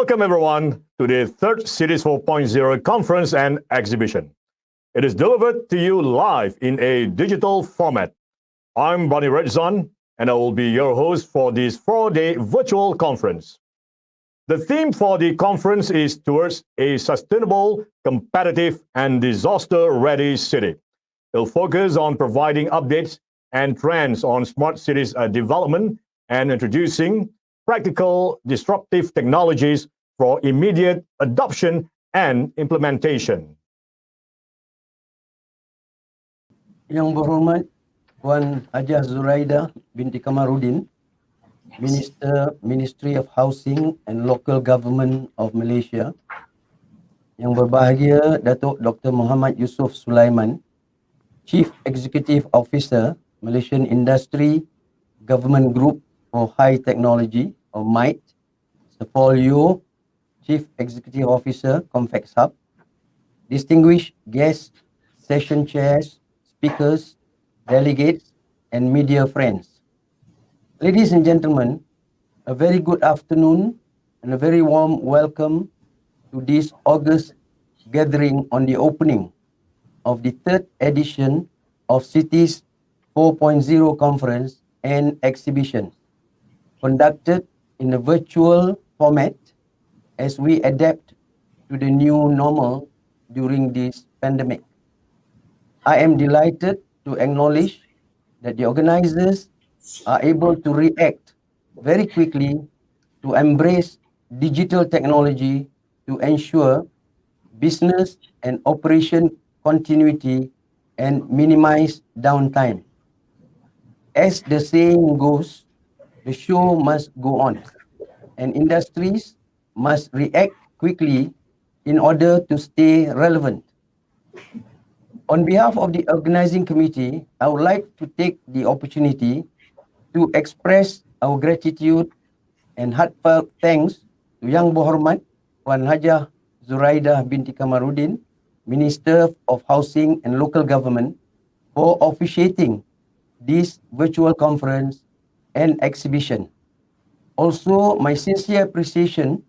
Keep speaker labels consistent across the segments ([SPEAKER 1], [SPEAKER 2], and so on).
[SPEAKER 1] Welcome, everyone, to the third Cities 4.0 conference and exhibition. It is delivered to you live in a digital format. I'm Bonnie Redzon, and I will be your host for this 4-day virtual conference. The theme for the conference is Towards a Sustainable, Competitive, and Disaster-Ready City. It'll focus on providing updates and trends on smart cities development and introducing practical disruptive technologies for immediate adoption and implementation.
[SPEAKER 2] Yang berhormat Puan Hajah Zuraida binti Kamarudin, Ministry of Housing and Local Government of Malaysia. Yang berbahagia Datuk Dr. Muhammad Yusof Sulaiman, Chief Executive Officer, Malaysian Industry Government Group for High Technology, or MITE. Mr. Paul Yeo, Chief Executive Officer, Convex Hub. Distinguished guests, session chairs, speakers, delegates, and media friends. Ladies and gentlemen, a very good afternoon and a very warm welcome to this August gathering on the opening of the third edition of Cities 4.0 conference and exhibition, conducted in a virtual format as we adapt to the new normal during this pandemic. I am delighted to acknowledge that the organizers are able to react very quickly to embrace digital technology to ensure business and operation continuity and minimize downtime. As the saying goes, the show must go on, and industries must react quickly in order to stay relevant. On behalf of the organizing committee, I would like to take the opportunity to express our gratitude and heartfelt thanks to Yang Berhormat Puan Hajah Zuraida binti Kamarudin, Minister of Housing and Local Government, for officiating this virtual conference and exhibition. Also, my sincere appreciation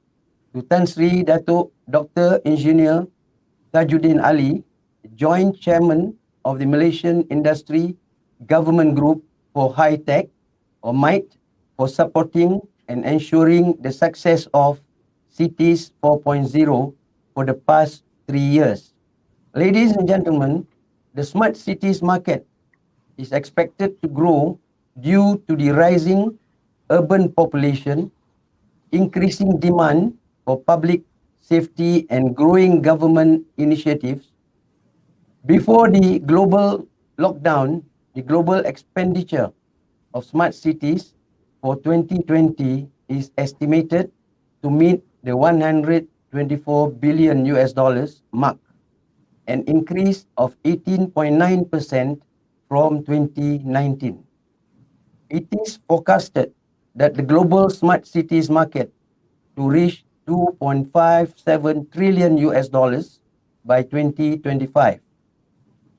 [SPEAKER 2] to Tan Sri Datuk Dr. Engineer Tajuddin Ali, Joint Chairman of the Malaysian Industry Government Group for High Tech, or MITE, for supporting and ensuring the success of Cities 4.0 for the past 3 years. Ladies and gentlemen, the smart cities market is expected to grow due to the rising urban population, increasing demand for public safety, and growing government initiatives. Before the global lockdown, the global expenditure of smart cities for 2020 is estimated to meet the $124 billion mark, an increase of 18.9% from 2019. It is forecasted that the global smart cities market to reach $2.57 trillion by 2025.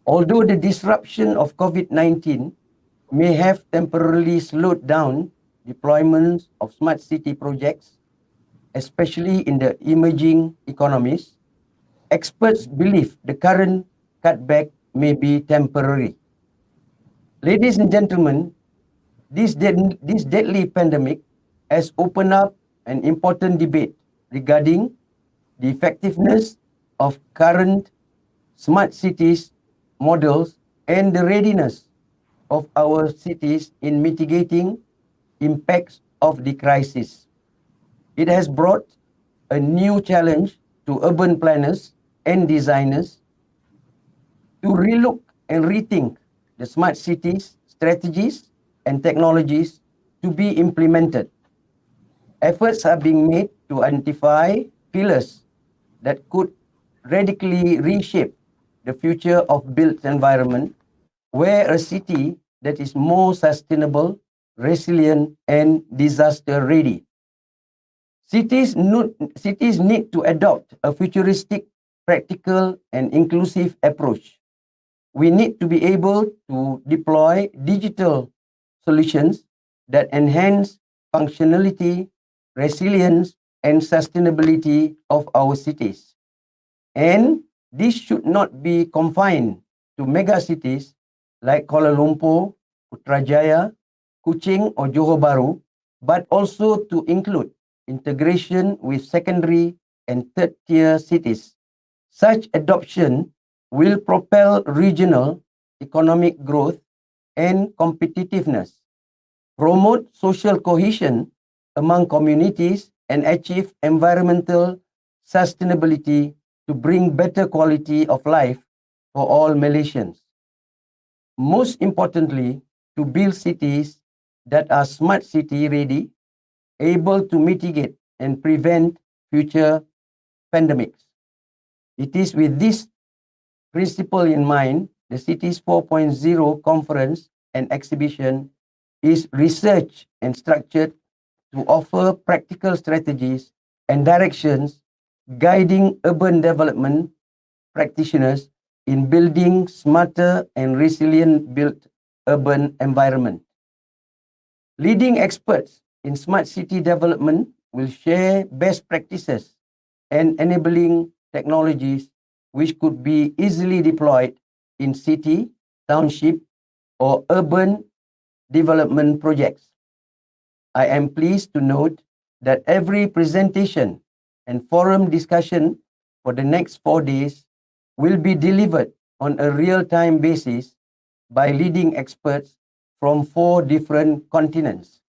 [SPEAKER 2] Although the disruption of COVID-19 may have temporarily slowed down deployments of smart city projects, especially in the emerging economies, experts believe the current cutback may be temporary. Ladies and gentlemen, this deadly pandemic has opened up an important debate regarding the effectiveness of current smart cities models and the readiness of our cities in mitigating impacts of the crisis. It has brought a new challenge to urban planners and designers to relook and rethink the smart cities strategies and technologies to be implemented. Efforts are being made to identify pillars that could radically reshape the future of built environment, where a city that is more sustainable, resilient, and disaster ready. Cities need to adopt a futuristic, practical, and inclusive approach. We need to be able to deploy digital solutions that enhance functionality, resilience, and sustainability of our cities. And this should not be confined to mega cities like Kuala Lumpur, Putrajaya, Kuching or Johor Bahru, but also to include integration with secondary and third-tier cities. Such adoption will propel regional economic growth and competitiveness, promote social cohesion among communities, and achieve environmental sustainability to bring better quality of life for all Malaysians. Most importantly, to build cities that are smart city ready, able to mitigate and prevent future pandemics. It is with this principle in mind, the Cities 4.0 conference and exhibition is researched and structured to offer practical strategies and directions guiding urban development practitioners in building smarter and resilient built urban environment. Leading experts in smart city development will share best practices and enabling technologies which could be easily deployed in city, township, or urban development projects. I am pleased to note that every presentation and forum discussion for the next 4 days will be delivered on a real-time basis by leading experts from 4 different continents.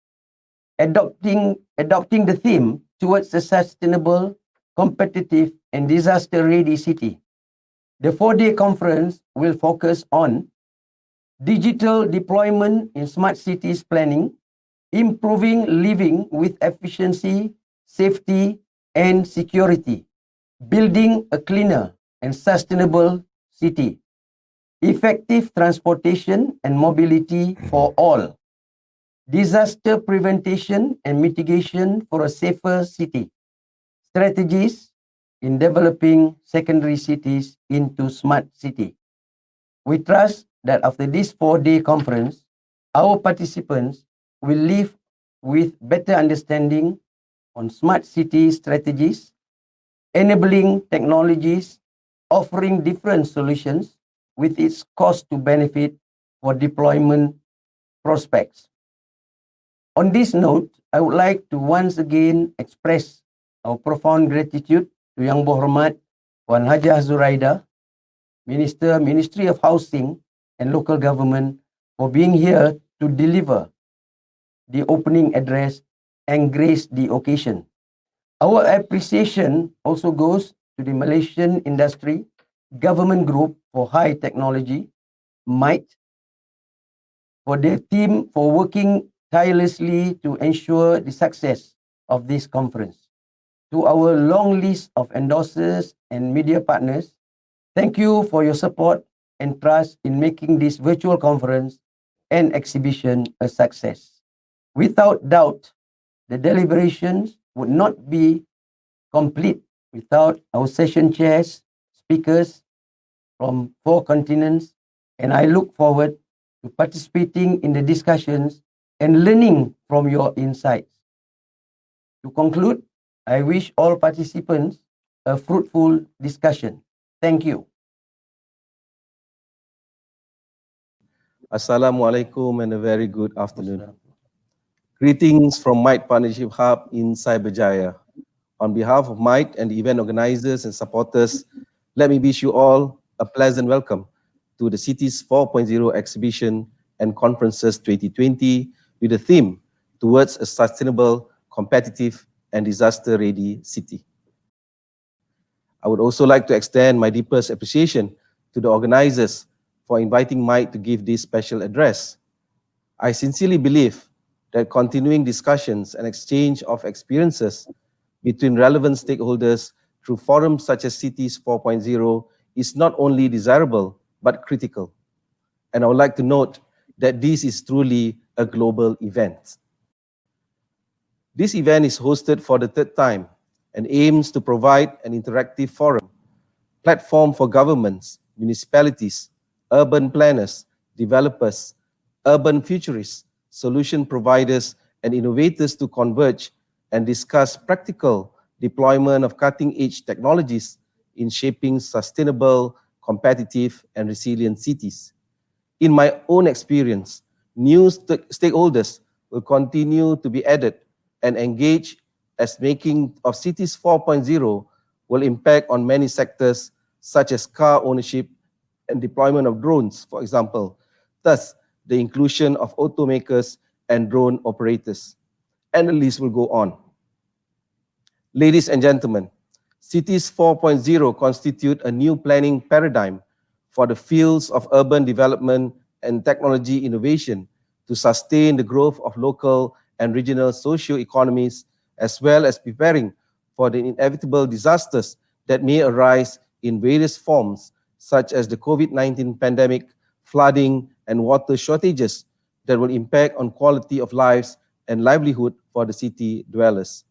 [SPEAKER 2] Adopting the theme towards a sustainable, competitive, and disaster-ready city. The 4-day conference will focus on digital deployment in smart cities planning, improving living with efficiency, safety, and security, building a cleaner and sustainable city, effective transportation and mobility for all, disaster prevention and mitigation for a safer city, strategies in developing secondary cities into smart city. We trust that after this 4-day conference, our participants will leave with better understanding on smart city strategies, enabling technologies, offering different solutions with its cost to benefit for deployment prospects. On this note, I would like to once again express our profound gratitude to Yang Berhormat Wan Hajah Zuraida, Ministry of Housing and Local Government, for being here to deliver the opening address and grace the occasion. Our appreciation also goes to the Malaysian Industry Government Group for High Technology, MITE, for their team for working tirelessly to ensure the success of this conference. To our long list of endorsers and media partners, thank you for your support and trust in making this virtual conference and exhibition a success. Without doubt, the deliberations would not be complete without our session chairs, speakers from 4 continents, and I look forward to participating in the discussions and learning from your insights. To conclude, I wish all participants a fruitful discussion. Thank you.
[SPEAKER 3] Assalamualaikum and a very good afternoon. Greetings from MITE Partnership Hub in Cyberjaya. On behalf of MITE and the event organizers and supporters, let me wish you all a pleasant welcome to the Cities 4.0 exhibition and conferences 2020 with the theme Towards a Sustainable, Competitive and Disaster-Ready City. I would also like to extend my deepest appreciation to the organizers for inviting MITE to give this special address. I sincerely believe that continuing discussions and exchange of experiences between relevant stakeholders through forums such as Cities 4.0 is not only desirable, but critical. And I would like to note that this is truly a global event. This event is hosted for the 3rd time and aims to provide an interactive forum, platform for governments, municipalities, urban planners, developers, urban futurists, solution providers, and innovators to converge and discuss practical deployment of cutting-edge technologies in shaping sustainable, competitive, and resilient cities. In my own experience, new stakeholders will continue to be added and engaged as making of Cities 4.0 will impact on many sectors such as car ownership and deployment of drones, for example. Thus, the inclusion of automakers and drone operators. And the list will go on. Ladies and gentlemen, Cities 4.0 constitute a new planning paradigm for the fields of urban development and technology innovation to sustain the growth of local and regional socio-economies, as well as preparing for the inevitable disasters that may arise in various forms, such as the COVID-19 pandemic, flooding, and water shortages that will impact on quality of lives and livelihood for the city dwellers.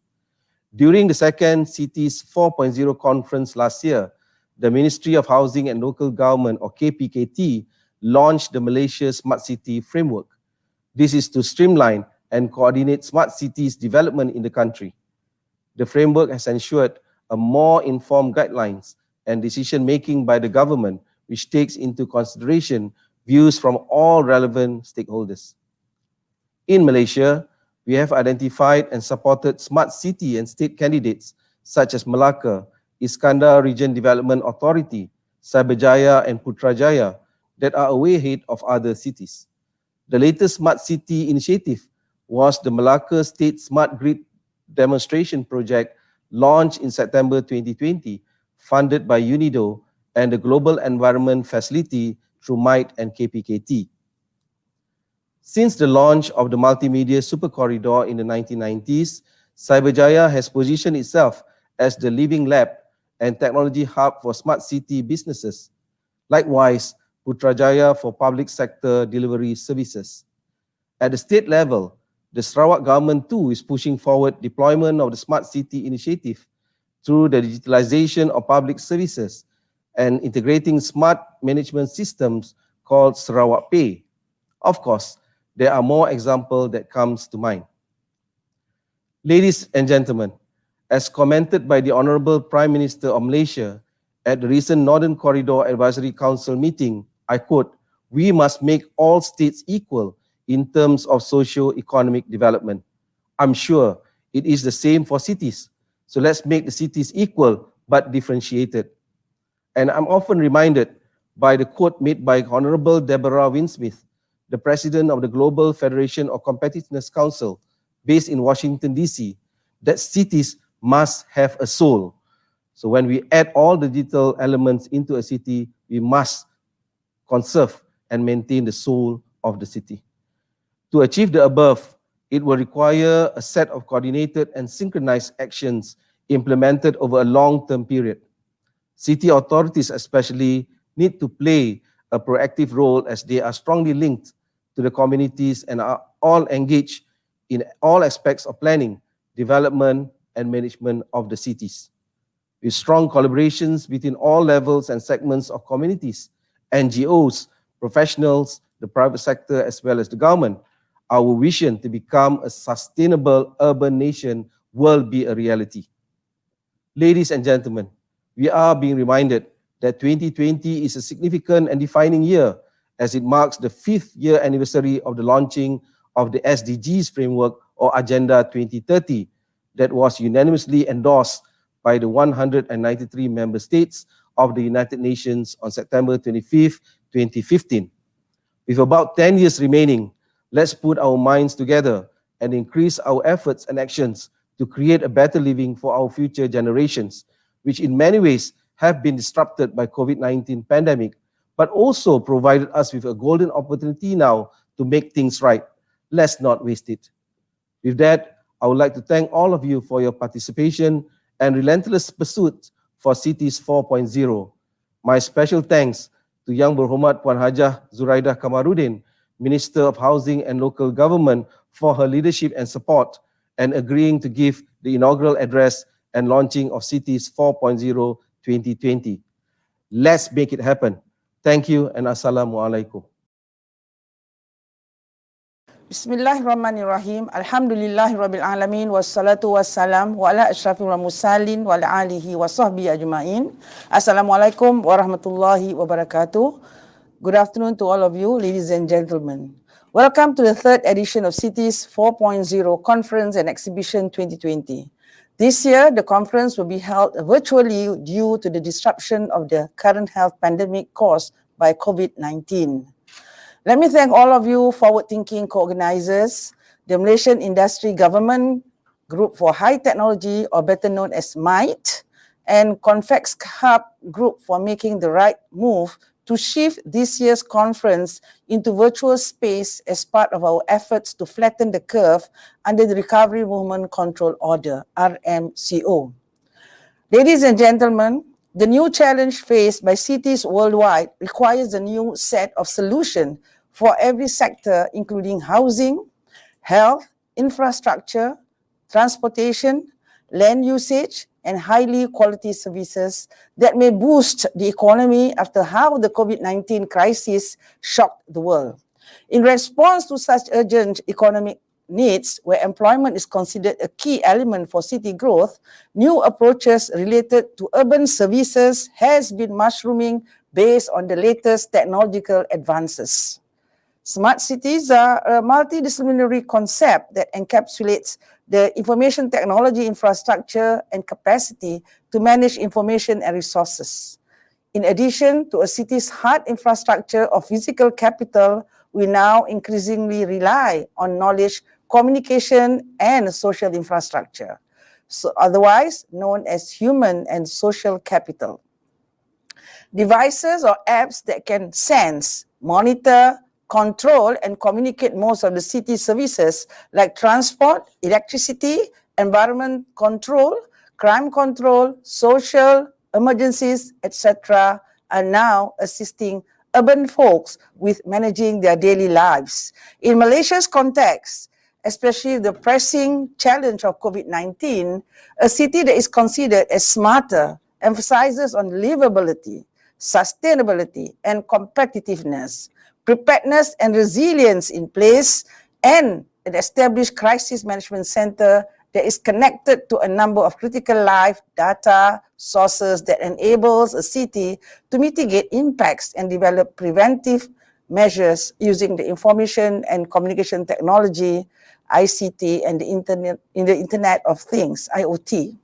[SPEAKER 3] During the second Cities 4.0 conference last year, the Ministry of Housing and Local Government, or KPKT, launched the Malaysia Smart City Framework. This is to streamline and coordinate smart cities development in the country. The framework has ensured a more informed guidelines and decision-making by the government, which takes into consideration views from all relevant stakeholders. In Malaysia, we have identified and supported smart city and state candidates such as Malacca, Iskandar Region Development Authority, Cyberjaya and Putrajaya that are way ahead of other cities. The latest smart city initiative was the Malacca State Smart Grid Demonstration Project launched in September 2020, funded by UNIDO and the Global Environment Facility through MITE and KPKT. Since the launch of the Multimedia Super Corridor in the 1990s, Cyberjaya has positioned itself as the living lab and technology hub for smart city businesses. Likewise, Putrajaya for public sector delivery services. At the state level, the Sarawak government too is pushing forward deployment of the Smart City initiative through the digitalization of public services and integrating smart management systems called Sarawak Pay. Of course, there are more examples that comes to mind. Ladies and gentlemen, as commented by the Honorable Prime Minister of Malaysia at the recent Northern Corridor Advisory Council meeting, I quote, "We must make all states equal in terms of socio-economic development." I'm sure it is the same for cities. So let's make the cities equal but differentiated. And I'm often reminded by the quote made by Honorable Deborah Winsmith, the president of the Global Federation of Competitiveness Council, based in Washington, D.C., that cities must have a soul. So when we add all the digital elements into a city, we must conserve and maintain the soul of the city. To achieve the above, it will require a set of coordinated and synchronized actions implemented over a long-term period. City authorities especially need to play a proactive role as they are strongly linked to the communities and are all engaged in all aspects of planning, development, and management of the cities. With strong collaborations between all levels and segments of communities, NGOs, professionals, the private sector, as well as the government, our vision to become a sustainable urban nation will be a reality. Ladies and gentlemen, we are being reminded that 2020 is a significant and defining year as it marks the 5th year anniversary of the launching of the SDGs framework or Agenda 2030 that was unanimously endorsed by the 193 member states of the United Nations on September 25, 2015. With about 10 years remaining, let's put our minds together and increase our efforts and actions to create a better living for our future generations, which in many ways have been disrupted by COVID-19 pandemic, but also provided us with a golden opportunity now to make things right. Let's not waste it. With that, I would like to thank all of you for your participation and relentless pursuit for Cities 4.0. My special thanks to Yang Berhormat Puan Hajah Zuraidah Kamarudin, Minister of Housing and Local Government, for her leadership and support and agreeing to give the inaugural address and launching of Cities 4.0 2020. Let's make it happen. Thank you and Assalamualaikum.
[SPEAKER 4] Bismillahirrahmanirrahim. Alhamdulillahirabbil alamin wassalatu wassalam wa ala asyrafil mursalin wa ala alihi wa sahbihi ajmain. Assalamualaikum warahmatullahi wabarakatuh. Good afternoon to all of you, ladies and gentlemen. Welcome to the third edition of Cities 4.0 Conference and Exhibition 2020. This year, the conference will be held virtually due to the disruption of the current health pandemic caused by COVID-19. Let me thank all of you forward-thinking co-organizers, the Malaysian Industry Government Group for High Technology, or better known as MITE, and Convex Hub Group for making the right move to shift this year's conference into virtual space as part of our efforts to flatten the curve under the Recovery Movement Control Order, RMCO. Ladies and gentlemen, the new challenge faced by cities worldwide requires a new set of solutions for every sector, including housing, health, infrastructure, transportation, land usage, and highly quality services that may boost the economy after how the COVID-19 crisis shocked the world. In response to such urgent economic needs, where employment is considered a key element for city growth, new approaches related to urban services has been mushrooming based on the latest technological advances. Smart cities are a multidisciplinary concept that encapsulates the information technology infrastructure and capacity to manage information and resources. In addition to a city's hard infrastructure of physical capital, we now increasingly rely on knowledge, communication, and social infrastructure, so otherwise known as human and social capital. Devices or apps that can sense, monitor, control, and communicate most of the city services like transport, electricity, environment control, crime control, social, emergencies, etc., are now assisting urban folks with managing their daily lives. In Malaysia's context, especially the pressing challenge of COVID-19, a city that is considered as smarter emphasizes on livability, sustainability, and competitiveness, preparedness and resilience in place, and an established crisis management center that is connected to a number of critical life data sources that enables a city to mitigate impacts and develop preventive measures using the information and communication technology, ICT, and the Internet of Things, IoT.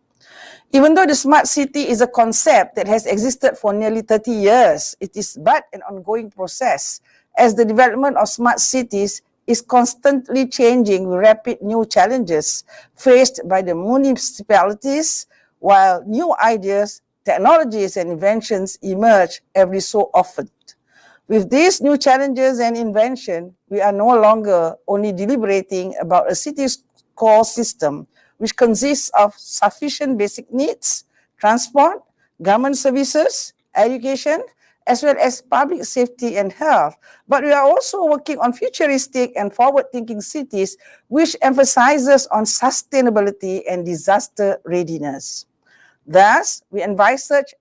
[SPEAKER 4] Even though the smart city is a concept that has existed for nearly 30 years, it is but an ongoing process, as the development of smart cities is constantly changing with rapid new challenges faced by the municipalities, while new ideas, technologies, and inventions emerge every so often. With these new challenges and invention, we are no longer only deliberating about a city's core system, which consists of sufficient basic needs, transport, government services, education, as well as public safety and health. But we are also working on futuristic and forward-thinking cities, which emphasizes on sustainability and disaster readiness. Thus, we envisage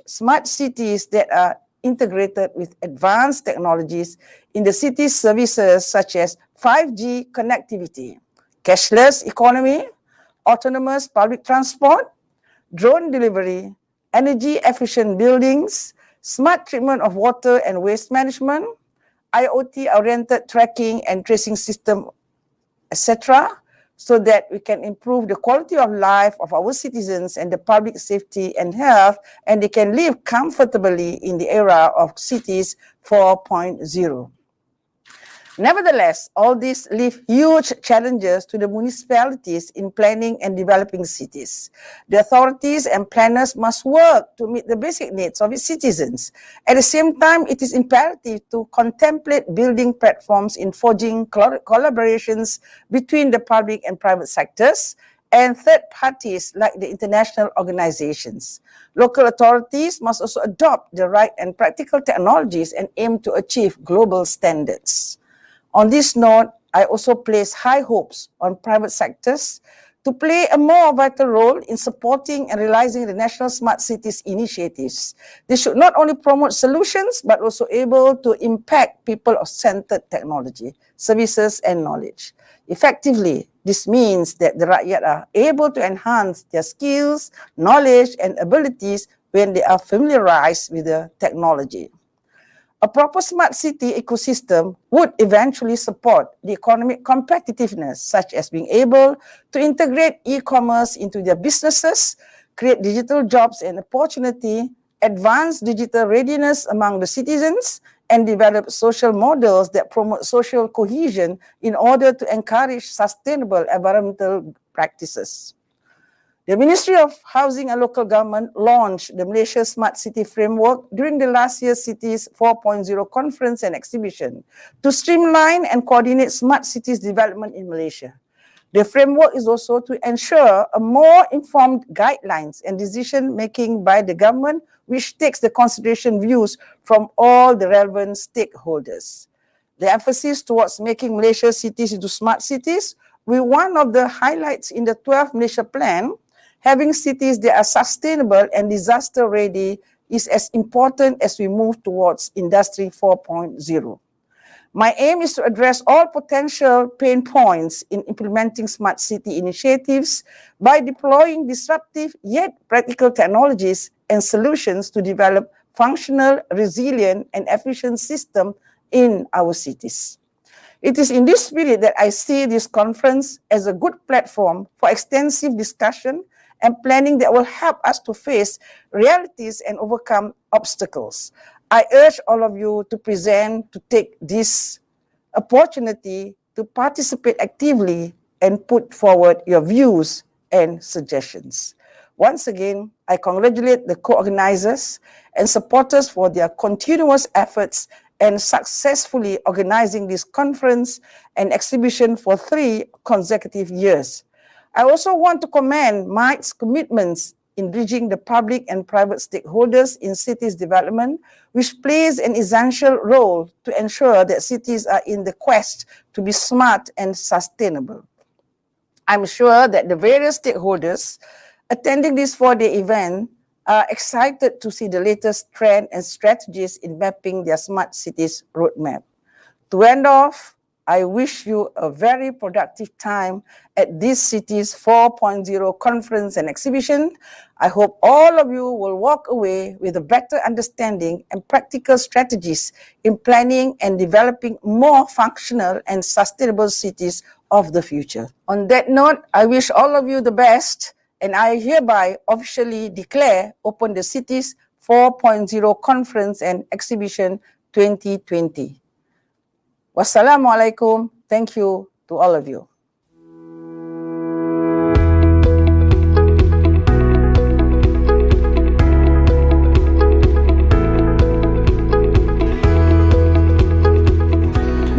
[SPEAKER 4] smart cities that are integrated with advanced technologies in the city's services such as 5G connectivity, cashless economy, autonomous public transport, drone delivery, energy-efficient buildings, smart treatment of water and waste management, IoT-oriented tracking and tracing system, etc., so that we can improve the quality of life of our citizens and the public safety and health, and they can live comfortably in the era of Cities 4.0. Nevertheless, all these leave huge challenges to the municipalities in planning and developing cities. The authorities and planners must work to meet the basic needs of its citizens. At the same time, it is imperative to contemplate building platforms in forging collaborations between the public and private sectors and third parties like the international organizations. Local authorities must also adopt the right and practical technologies and aim to achieve global standards. On this note, I also place high hopes on private sectors to play a more vital role in supporting and realizing the National Smart Cities initiatives. They should not only promote solutions, but also able to impact people-centered technology, services, and knowledge. Effectively, this means that the rakyat are able to enhance their skills, knowledge, and abilities when they are familiarized with the technology. A proper smart city ecosystem would eventually support the economic competitiveness, such as being able to integrate e-commerce into their businesses, create digital jobs and opportunity, advance digital readiness among the citizens, and develop social models that promote social cohesion in order to encourage sustainable environmental practices. The Ministry of Housing and Local Government launched the Malaysia Smart City Framework during the last year's Cities 4.0 conference and exhibition to streamline and coordinate smart cities development in Malaysia. The framework is also to ensure a more informed guidelines and decision-making by the government, which takes the consideration views from all the relevant stakeholders. The emphasis towards making Malaysia's cities into smart cities will be one of the highlights in the 12th Malaysia Plan. Having cities that are sustainable and disaster ready is as important as we move towards Industry 4.0. My aim is to address all potential pain points in implementing smart city initiatives by deploying disruptive yet practical technologies and solutions to develop functional, resilient, and efficient systems in our cities. It is in this spirit that I see this conference as a good platform for extensive discussion and planning that will help us to face realities and overcome obstacles. I urge all of you to take this opportunity to participate actively and put forward your views and suggestions. Once again, I congratulate the co-organizers and supporters for their continuous efforts and successfully organizing this conference and exhibition for 3 consecutive years. I also want to commend MITE's commitments in bridging the public and private stakeholders in cities development, which plays an essential role to ensure that cities are in the quest to be smart and sustainable. I'm sure that the various stakeholders attending this 4-day event are excited to see the latest trend and strategies in mapping their smart cities roadmap. To end off, I wish you a very productive time at this Cities 4.0 conference and exhibition. I hope all of you will walk away with a better understanding and practical strategies in planning and developing more functional and sustainable cities of the future. On that note, I wish all of you the best, and I hereby officially declare open the Cities 4.0 conference and exhibition 2020. Wassalamualaikum. Thank you to all of you.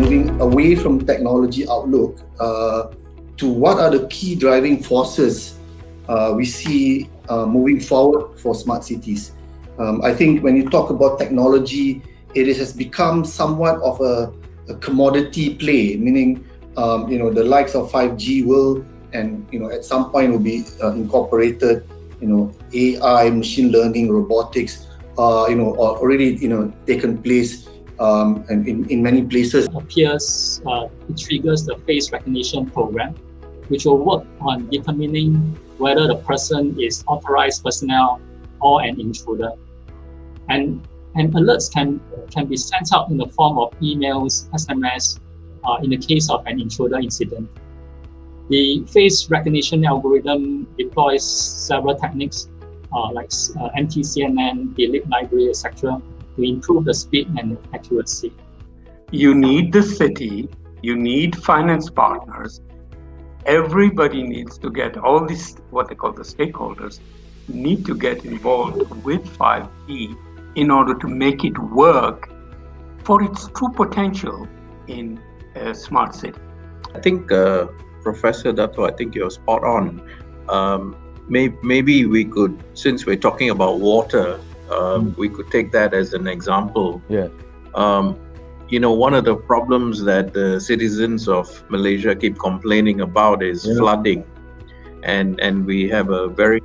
[SPEAKER 5] Moving away from technology outlook to what are the key driving forces we see moving forward for smart cities. I think when you talk about technology, it has become somewhat of a commodity play, meaning the likes of 5G will, and at some point will be incorporated. AI, machine learning, robotics, already taken place, and in many places.
[SPEAKER 6] It triggers the face recognition program, which will work on determining whether the person is authorized personnel or an intruder. And alerts can be sent out in the form of emails, SMS, in the case of an intruder incident. The face recognition algorithm deploys several techniques like MTCNN, the lip library, etc., to improve the speed and accuracy.
[SPEAKER 7] You need the city, you need finance partners. Everybody needs to get, all these, what they call the stakeholders, need to get involved with 5G in order to make it work for its true potential in a smart city.
[SPEAKER 8] I think, Professor Dato, I think you're spot on. Maybe we could, since we're talking about water, we could take that as an example.
[SPEAKER 1] Yeah.
[SPEAKER 8] One of the problems that the citizens of Malaysia keep complaining about is flooding. and we have a very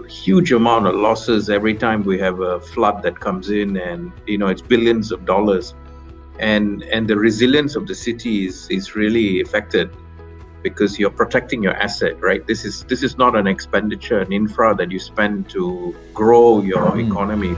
[SPEAKER 8] huge amount of losses every time we have a flood that comes in, and it's billions of dollars, and the resilience of the city is really affected because you're protecting your asset, right? This is not an expenditure, an infra that you spend to grow your economy.